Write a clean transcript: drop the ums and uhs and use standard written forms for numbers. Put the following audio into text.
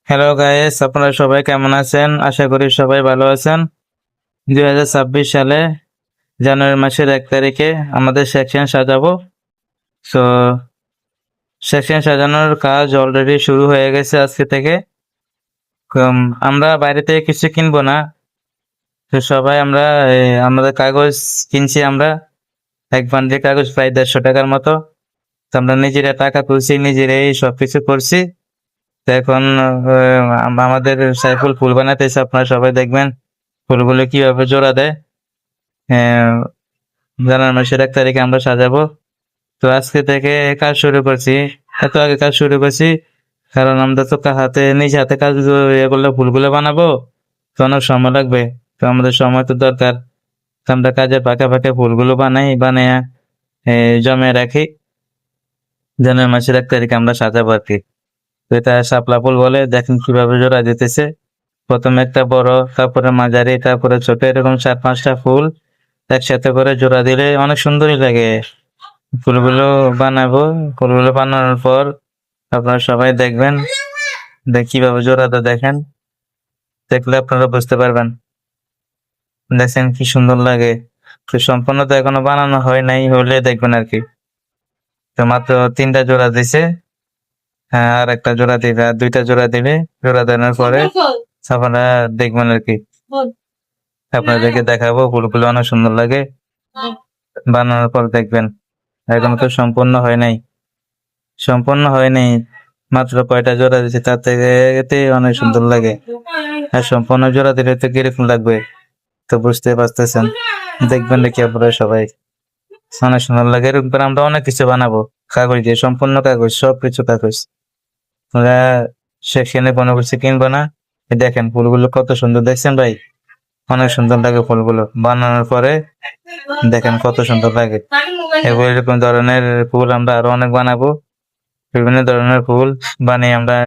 Hello guys, আপনারা সবাই কেমন আছেন? আশা করি সবাই ভালো আছেন। 2026 সালে জানুয়ারি মাসের 1 তারিখে আমাদের সেকশন সাজাবো। সো সেকশন সাজানোর কাজ অলরেডি শুরু হয়ে গেছে আজকে থেকে। কম আমরা বাইরে থেকে কিছু কিনবো না। তো সবাই আমরা আমাদের কাগজ কিনছি আমরা। এক বান্ডিল কাগজ প্রায় 150 টাকার মতো। তো আমরা নিজেরা টাকা তুলছি, নিজেরাই সবকিছু করছি। তো এখন আমাদের সাইফুল ফুল বানাইতেছে, আপনারা সবাই দেখবেন ফুলগুলো কিভাবে জোড়া দেয়। জানুয়ারি মাসের 1 তারিখে আমরা সাজাবো। তো আজকে থেকে কাজ শুরু করছি। এত আগে কাজ শুরু করছি কারণ আমরা তো নিজ হাতে কাজ এগুলো ফুলগুলো বানাবো, তো অনেক সময় লাগবে। তো আমাদের সময় তো দরকার। তো আমরা কাজের ফাঁকে ফাঁকে ফুলগুলো বানাইয়া জমে রাখি। জানুয়ারি মাসের 1 তারিখে আমরা সাজাবো আর কি। তো এটা শাপলা ফুল বলে, দেখেন কিভাবে জোড়া দিতেছে। প্রথমে একটা বড়, তারপরে মাঝারি, তারপরে ছোট, এরকম 4-5টা ফুল একসাথে করে জোড়া দিলে অনেক সুন্দরই লাগে। ফুলগুলো বানাবো। ফুলগুলো বানানোর পর আপনারা সবাই দেখবেন, কিভাবে জোড়াটা দেখেন। দেখলে আপনারা বুঝতে পারবেন। দেখছেন কি সুন্দর লাগে। তো সম্পূর্ণ তো এখনো বানানো হয় নাই, হলে দেখবেন আর কি। তো মাত্র 3টা জোড়া দিছে। হ্যাঁ, আর একটা জোড়া দিবে, আর 2টা জোড়া দিবে। জোড়া দেওয়ার পরে আপনারা দেখবেন আর কি। আপনাদেরকে দেখাবো, ফুলগুলো অনেক সুন্দর লাগে। বানানোর পর দেখবেন। এখনো তো সম্পূর্ণ হয় নাই। সম্পূর্ণ হয়নি, মাত্র কয়টা জোড়া দিচ্ছে, তার থেকে এতে অনেক সুন্দর লাগে। আর সম্পূর্ণ জোড়া দিলে তো কিরকম লাগবে তো বুঝতে পারতেছেন। দেখবেন নাকি আপনারা সবাই, অনেক সুন্দর লাগে। এরকম করে আমরা অনেক কিছু বানাবো কাগজ দিয়ে, সম্পূর্ণ কাগজ, সবকিছু কাগজ। আমরা সেখানে কোনো কিছু কিনবো না। এই দেখেন ফুলগুলো কত সুন্দর, দেখছেন ভাই? অনেক সুন্দর লাগে ফুলগুলো বানানোর পরে। দেখেন কত সুন্দর লাগে। এরকম ধরনের ফুল আমরা আরো অনেক বানাবো। বিভিন্ন ধরনের ফুল বানিয়ে আমরা